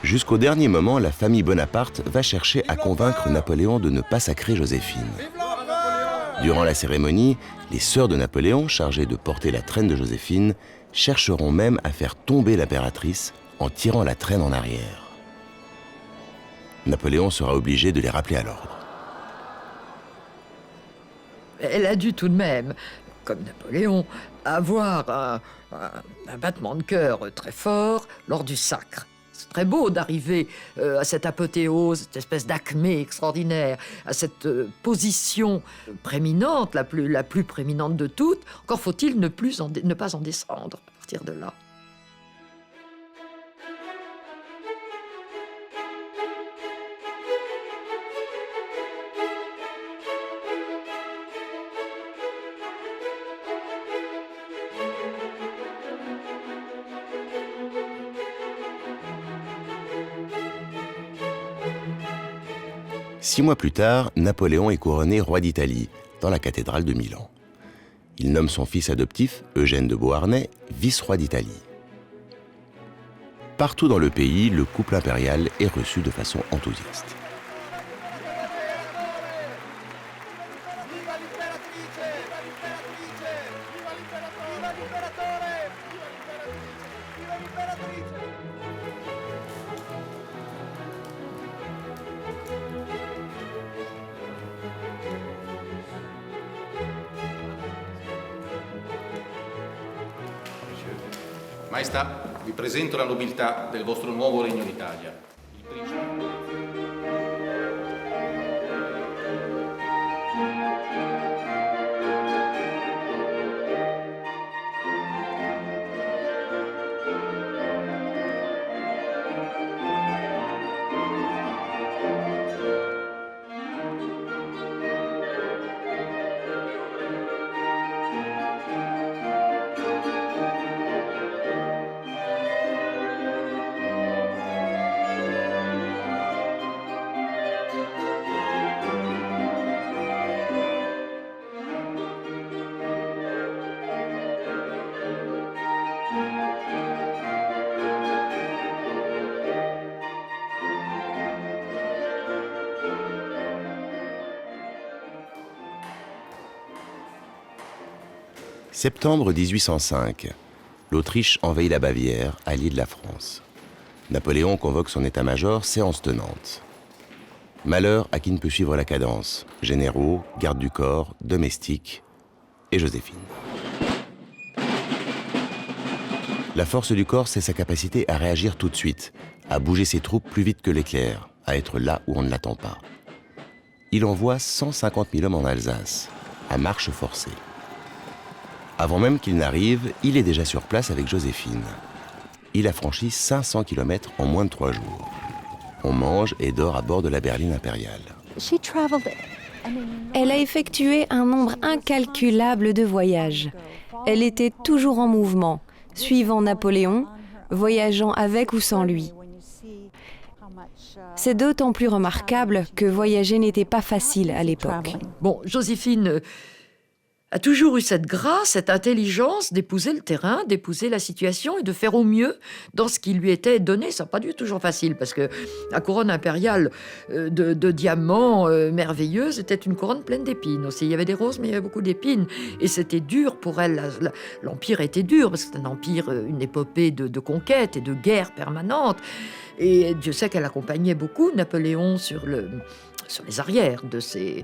Jusqu'au dernier moment, la famille Bonaparte va chercher à convaincre Napoléon de ne pas sacrer Joséphine. Durant la cérémonie, les sœurs de Napoléon, chargées de porter la traîne de Joséphine, chercheront même à faire tomber l'impératrice en tirant la traîne en arrière. Napoléon sera obligé de les rappeler à l'ordre. Elle a dû tout de même, comme Napoléon, avoir un battement de cœur très fort lors du sacre. C'est très beau d'arriver à cette apothéose, cette espèce d'acmé extraordinaire, à cette position prééminente, la plus prééminente de toutes. Encore faut-il ne pas en descendre à partir de là. 6 mois plus tard, Napoléon est couronné roi d'Italie, dans la cathédrale de Milan. Il nomme son fils adoptif, Eugène de Beauharnais, vice-roi d'Italie. Partout dans le pays, le couple impérial est reçu de façon enthousiaste. Maestà, vi presento la nobiltà del vostro nuovo regno d'Italia. Il principe... Septembre 1805. L'Autriche envahit la Bavière, alliée de la France. Napoléon convoque son état-major, séance tenante. Malheur à qui ne peut suivre la cadence. Généraux, gardes du corps, domestiques et Joséphine. La force du corps, c'est sa capacité à réagir tout de suite, à bouger ses troupes plus vite que l'éclair, à être là où on ne l'attend pas. Il envoie 150 000 hommes en Alsace, à marche forcée. Avant même qu'il n'arrive, il est déjà sur place avec Joséphine. Il a franchi 500 km en moins de 3 jours. On mange et dort à bord de la berline impériale. Elle a effectué un nombre incalculable de voyages. Elle était toujours en mouvement, suivant Napoléon, voyageant avec ou sans lui. C'est d'autant plus remarquable que voyager n'était pas facile à l'époque. Bon, Joséphine a toujours eu cette grâce, cette intelligence d'épouser le terrain, d'épouser la situation et de faire au mieux dans ce qui lui était donné. Ça n'a pas dû être toujours facile parce que la couronne impériale de diamants merveilleuse était une couronne pleine d'épines aussi. Il y avait des roses, mais il y avait beaucoup d'épines. Et c'était dur pour elle. L'empire était dur parce que c'est un empire, une épopée de conquêtes et de guerres permanentes. Et Dieu sait qu'elle accompagnait beaucoup Napoléon sur les arrières de ces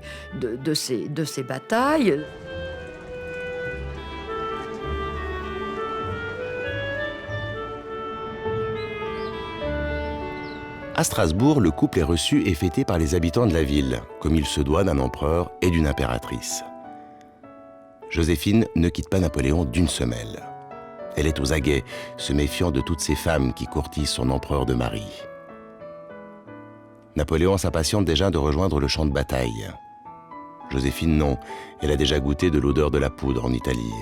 batailles. À Strasbourg, le couple est reçu et fêté par les habitants de la ville, comme il se doit d'un empereur et d'une impératrice. Joséphine ne quitte pas Napoléon d'une semelle. Elle est aux aguets, se méfiant de toutes ces femmes qui courtisent son empereur de mari. Napoléon s'impatiente déjà de rejoindre le champ de bataille. Joséphine, non, elle a déjà goûté de l'odeur de la poudre en Italie.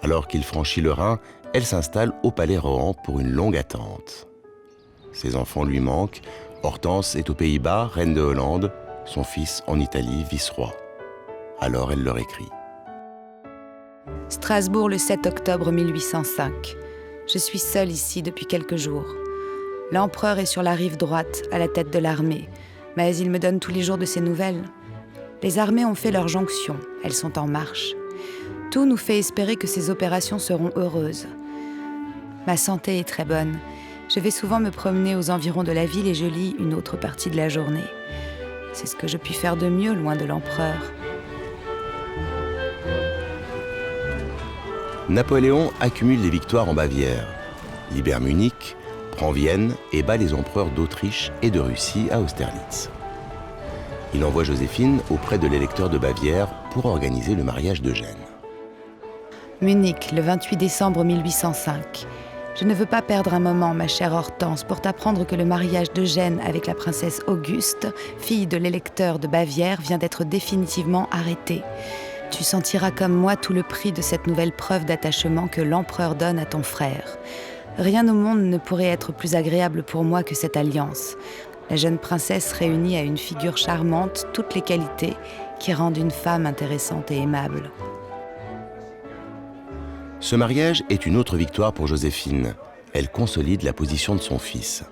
Alors qu'il franchit le Rhin, elle s'installe au palais Rohan pour une longue attente. Ses enfants lui manquent. Hortense est aux Pays-Bas, reine de Hollande, son fils en Italie, vice-roi. Alors elle leur écrit. Strasbourg, le 7 octobre 1805. Je suis seule ici depuis quelques jours. L'empereur est sur la rive droite, à la tête de l'armée, mais il me donne tous les jours de ses nouvelles. Les armées ont fait leur jonction, elles sont en marche. Tout nous fait espérer que ces opérations seront heureuses. Ma santé est très bonne. Je vais souvent me promener aux environs de la ville et je lis une autre partie de la journée. C'est ce que je puis faire de mieux loin de l'empereur. Napoléon accumule des victoires en Bavière, libère Munich, prend Vienne et bat les empereurs d'Autriche et de Russie à Austerlitz. Il envoie Joséphine auprès de l'électeur de Bavière pour organiser le mariage d'Eugène. Munich, le 28 décembre 1805. Je ne veux pas perdre un moment, ma chère Hortense, pour t'apprendre que le mariage d'Eugène avec la princesse Auguste, fille de l'électeur de Bavière, vient d'être définitivement arrêté. Tu sentiras comme moi tout le prix de cette nouvelle preuve d'attachement que l'empereur donne à ton frère. Rien au monde ne pourrait être plus agréable pour moi que cette alliance. La jeune princesse réunit à une figure charmante toutes les qualités qui rendent une femme intéressante et aimable. Ce mariage est une autre victoire pour Joséphine. Elle consolide la position de son fils.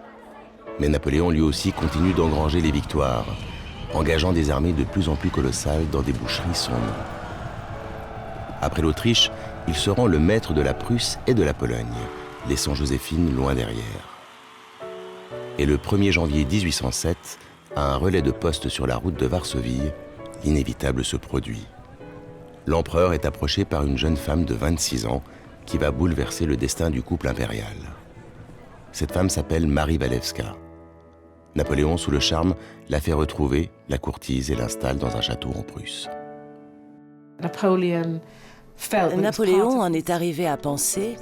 Mais Napoléon lui aussi continue d'engranger les victoires, engageant des armées de plus en plus colossales dans des boucheries sans nom. Après l'Autriche, il se rend le maître de la Prusse et de la Pologne, laissant Joséphine loin derrière. Et le 1er janvier 1807, à un relais de poste sur la route de Varsovie, l'inévitable se produit. L'empereur est approché par une jeune femme de 26 ans qui va bouleverser le destin du couple impérial. Cette femme s'appelle Marie Walewska. Napoléon, sous le charme, la fait retrouver, la courtise et l'installe dans un château en Prusse. Napoléon en est arrivé à penser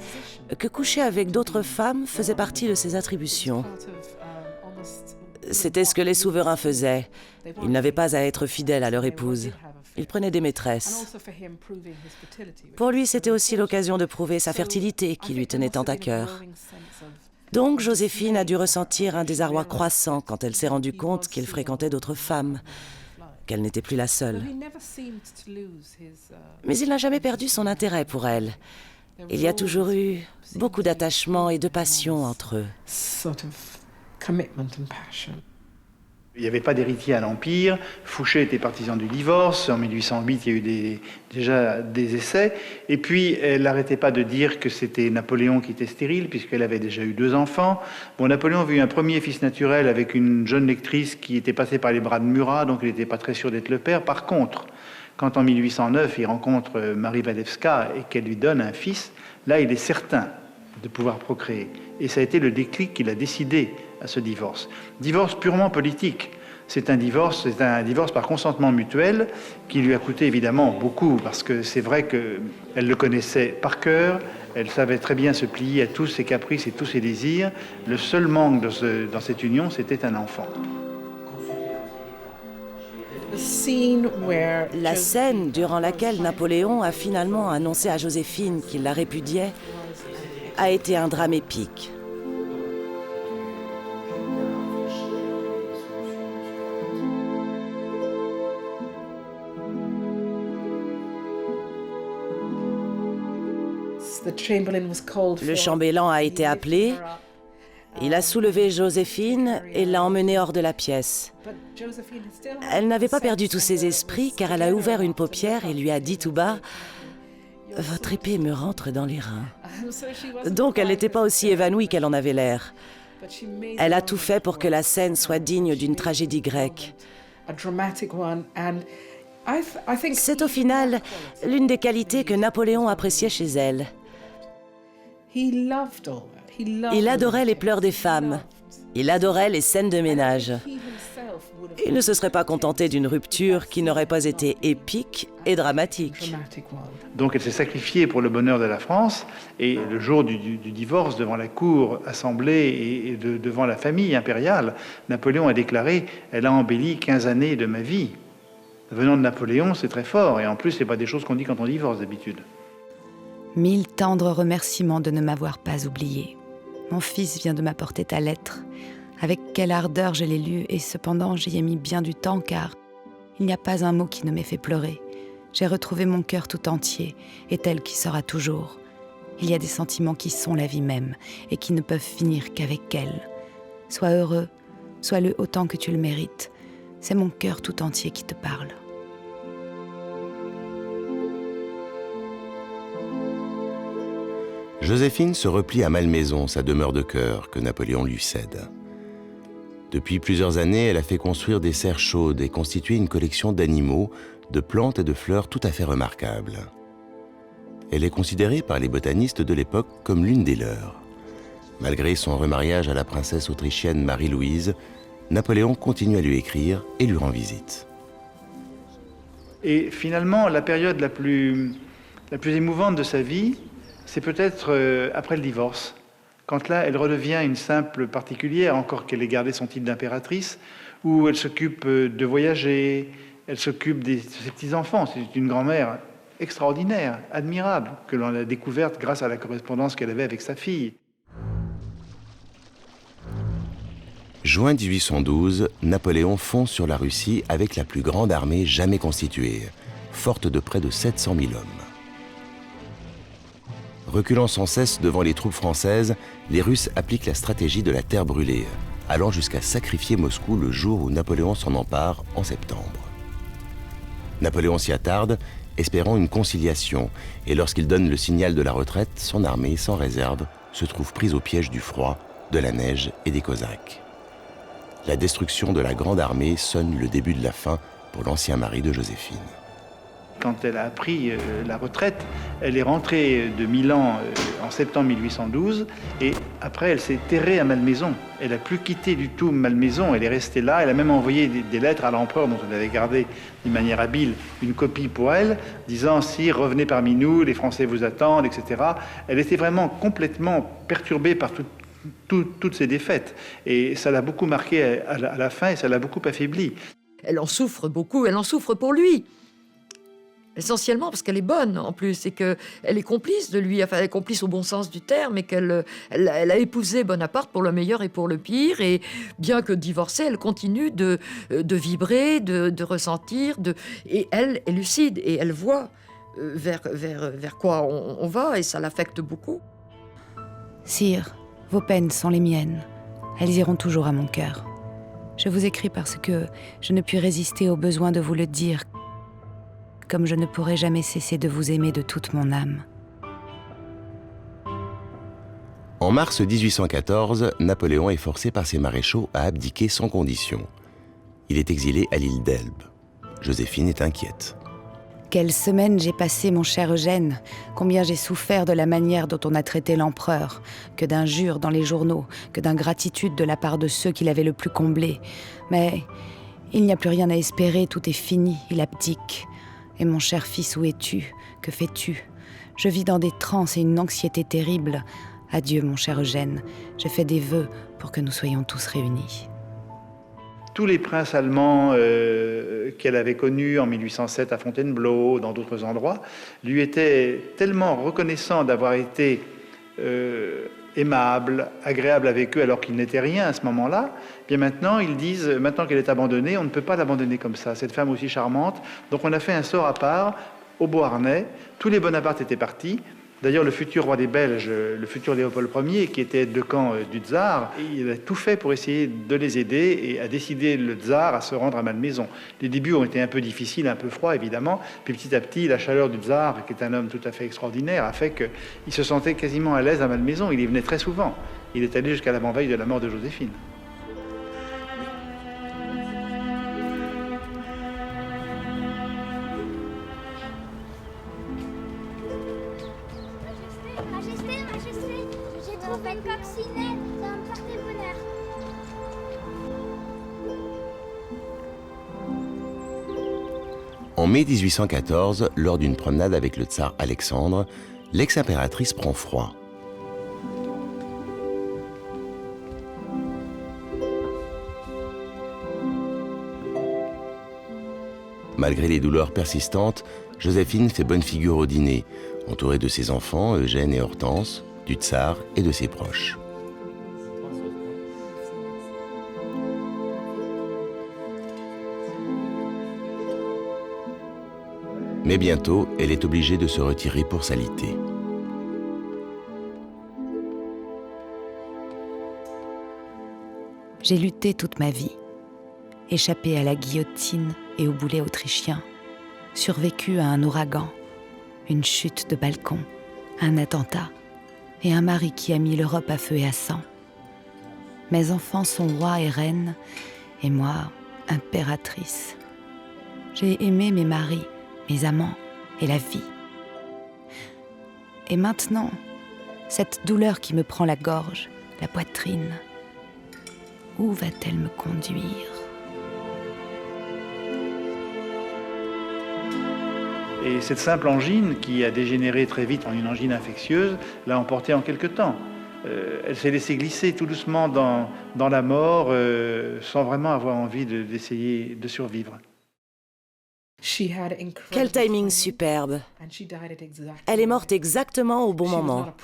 que coucher avec d'autres femmes faisait partie de ses attributions. C'était ce que les souverains faisaient. Ils n'avaient pas à être fidèles à leur épouse. Ils prenaient des maîtresses. Pour lui, c'était aussi l'occasion de prouver sa fertilité qui lui tenait tant à cœur. Donc, Joséphine a dû ressentir un désarroi croissant quand elle s'est rendue compte qu'il fréquentait d'autres femmes, qu'elle n'était plus la seule. Mais il n'a jamais perdu son intérêt pour elle. Il y a toujours eu beaucoup d'attachement et de passion entre eux. Il n'y avait pas d'héritier à l'Empire. Fouché était partisan du divorce. En 1808, il y a eu déjà des essais. Et puis, elle n'arrêtait pas de dire que c'était Napoléon qui était stérile, puisqu'elle avait déjà eu 2 enfants. Bon, Napoléon avait eu un premier fils naturel avec une jeune lectrice qui était passée par les bras de Murat, donc il n'était pas très sûr d'être le père. Par contre, quand en 1809, il rencontre Marie Walewska et qu'elle lui donne un fils, là, il est certain de pouvoir procréer. Et ça a été le déclic qu'il a décidé à ce divorce. Divorce purement politique. C'est un divorce par consentement mutuel qui lui a coûté évidemment beaucoup, parce que c'est vrai qu'elle le connaissait par cœur, elle savait très bien se plier à tous ses caprices et tous ses désirs. Le seul manque dans cette union, c'était un enfant. La scène durant laquelle Napoléon a finalement annoncé à Joséphine qu'il la répudiait a été un drame épique. Le chambellan a été appelé, il a soulevé Joséphine et l'a emmenée hors de la pièce. Elle n'avait pas perdu tous ses esprits car elle a ouvert une paupière et lui a dit tout bas « Votre épée me rentre dans les reins ». Donc elle n'était pas aussi évanouie qu'elle en avait l'air. Elle a tout fait pour que la scène soit digne d'une tragédie grecque. C'est au final l'une des qualités que Napoléon appréciait chez elle. Il adorait les pleurs des femmes. Il adorait les scènes de ménage. Il ne se serait pas contenté d'une rupture qui n'aurait pas été épique et dramatique. Donc elle s'est sacrifiée pour le bonheur de la France, et le jour du divorce, devant la cour assemblée et devant la famille impériale, Napoléon a déclaré « Elle a embelli 15 années de ma vie ». Venant de Napoléon, c'est très fort, et en plus, ce n'est pas des choses qu'on dit quand on divorce d'habitude. 1000 tendres remerciements de ne m'avoir pas oublié. Mon fils vient de m'apporter ta lettre. Avec quelle ardeur je l'ai lue, et cependant j'y ai mis bien du temps, car il n'y a pas un mot qui ne m'ait fait pleurer. J'ai retrouvé mon cœur tout entier, et tel qui sera toujours. Il y a des sentiments qui sont la vie même, et qui ne peuvent finir qu'avec elle. Sois heureux, sois-le autant que tu le mérites. C'est mon cœur tout entier qui te parle. Joséphine se replie à Malmaison, sa demeure de cœur, que Napoléon lui cède. Depuis plusieurs années, elle a fait construire des serres chaudes et constitué une collection d'animaux, de plantes et de fleurs tout à fait remarquables. Elle est considérée par les botanistes de l'époque comme l'une des leurs. Malgré son remariage à la princesse autrichienne Marie-Louise, Napoléon continue à lui écrire et lui rend visite. Et finalement, la période la plus émouvante de sa vie, c'est peut-être après le divorce, quand là, elle redevient une simple particulière, encore qu'elle ait gardé son titre d'impératrice, où elle s'occupe de voyager, elle s'occupe de ses petits-enfants. C'est une grand-mère extraordinaire, admirable, que l'on a découverte grâce à la correspondance qu'elle avait avec sa fille. Juin 1812, Napoléon fonce sur la Russie avec la plus grande armée jamais constituée, forte de près de 700 000 hommes. Reculant sans cesse devant les troupes françaises, les Russes appliquent la stratégie de la terre brûlée, allant jusqu'à sacrifier Moscou le jour où Napoléon s'en empare en septembre. Napoléon s'y attarde, espérant une conciliation, et lorsqu'il donne le signal de la retraite, son armée, sans réserve, se trouve prise au piège du froid, de la neige et des Cosaques. La destruction de la grande armée sonne le début de la fin pour l'ancien mari de Joséphine. Quand elle a pris la retraite, elle est rentrée de Milan en septembre 1812 et après elle s'est terrée à Malmaison. Elle n'a plus quitté du tout Malmaison, elle est restée là. Elle a même envoyé des lettres à l'empereur dont elle avait gardé d'une manière habile une copie pour elle, disant « Si, revenez parmi nous, les Français vous attendent, etc. » Elle était vraiment complètement perturbée par toutes ces défaites. Et ça l'a beaucoup marquée à la fin et ça l'a beaucoup affaiblie. Elle en souffre beaucoup, elle en souffre pour lui. Essentiellement parce qu'elle est bonne en plus et qu'elle est complice de lui, enfin elle est complice au bon sens du terme et qu'elle a épousé Bonaparte pour le meilleur et pour le pire et bien que divorcée, elle continue de vibrer, de ressentir, et elle est lucide et elle voit vers quoi on va et ça l'affecte beaucoup. Sire, vos peines sont les miennes. Elles iront toujours à mon cœur. Je vous écris parce que je ne puis résister au besoin de vous le dire, comme je ne pourrai jamais cesser de vous aimer de toute mon âme. En mars 1814, Napoléon est forcé par ses maréchaux à abdiquer sans condition. Il est exilé à l'île d'Elbe. Joséphine est inquiète. Quelle semaine j'ai passée, mon cher Eugène. Combien j'ai souffert de la manière dont on a traité l'empereur, que d'injures dans les journaux, que d'ingratitude de la part de ceux qui l'avaient le plus comblé. Mais il n'y a plus rien à espérer, tout est fini, il abdique. Et mon cher fils, où es-tu? Que fais-tu? Je vis dans des transes et une anxiété terrible. Adieu, mon cher Eugène. Je fais des vœux pour que nous soyons tous réunis. Tous les princes allemands qu'elle avait connus en 1807 à Fontainebleau, dans d'autres endroits, lui étaient tellement reconnaissants d'avoir été aimable, agréable avec eux alors qu'ils n'étaient rien à ce moment-là. Bien maintenant, ils disent, maintenant qu'elle est abandonnée, on ne peut pas l'abandonner comme ça, cette femme aussi charmante. Donc on a fait un sort à part, au Beauharnais. Tous les Bonaparte étaient partis. D'ailleurs, le futur roi des Belges, le futur Léopold Ier, qui était de camp du tsar, il a tout fait pour essayer de les aider et a décidé le tsar à se rendre à Malmaison. Les débuts ont été un peu difficiles, un peu froids évidemment, puis petit à petit, la chaleur du tsar, qui est un homme tout à fait extraordinaire, a fait qu'il se sentait quasiment à l'aise à Malmaison. Il y venait très souvent. Il est allé jusqu'à l'avant-veille de la mort de Joséphine. En mai 1814, lors d'une promenade avec le tsar Alexandre, l'ex-impératrice prend froid. Malgré les douleurs persistantes, Joséphine fait bonne figure au dîner, entourée de ses enfants, Eugène et Hortense, du tsar et de ses proches. Mais bientôt, elle est obligée de se retirer pour s'aliter. J'ai lutté toute ma vie, échappé à la guillotine et au boulet autrichien, survécu à un ouragan, une chute de balcon, un attentat et un mari qui a mis l'Europe à feu et à sang. Mes enfants sont rois et reines, et moi, impératrice. J'ai aimé mes maris, mes amants et la vie. Et maintenant, cette douleur qui me prend la gorge, la poitrine, où va-t-elle me conduire ? Et cette simple angine, qui a dégénéré très vite en une angine infectieuse, l'a emportée en quelque temps. Elle s'est laissée glisser tout doucement dans la mort, sans vraiment avoir envie d'essayer de survivre. Quel timing superbe. Elle est morte exactement au bon moment.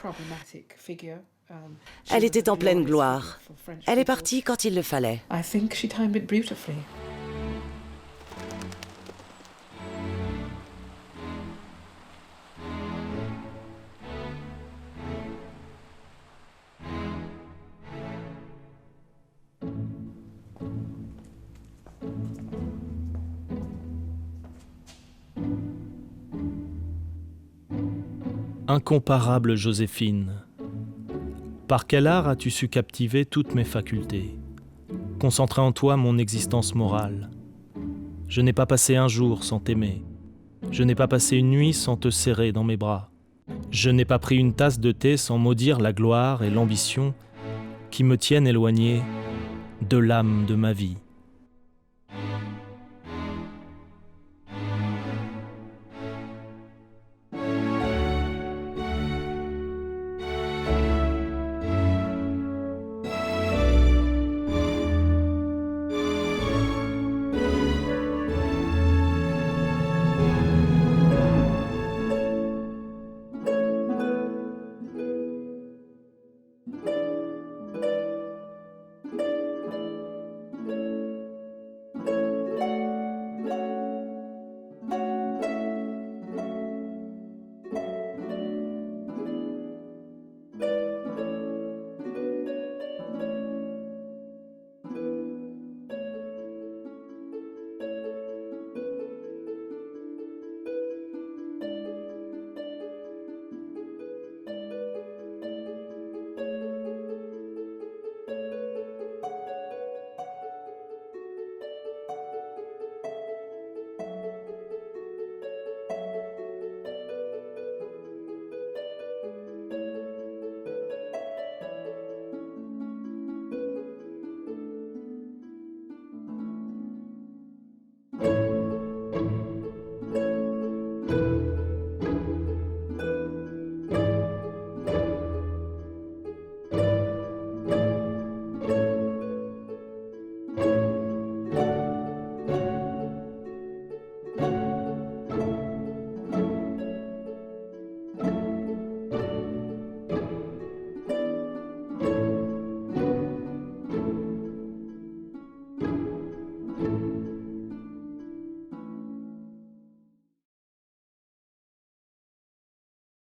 Elle était en pleine gloire. Elle est partie quand il le fallait. Incomparable Joséphine, par quel art as-tu su captiver toutes mes facultés, concentrer en toi mon existence morale? Je n'ai pas passé un jour sans t'aimer, je n'ai pas passé une nuit sans te serrer dans mes bras, je n'ai pas pris une tasse de thé sans maudire la gloire et l'ambition qui me tiennent éloigné de l'âme de ma vie.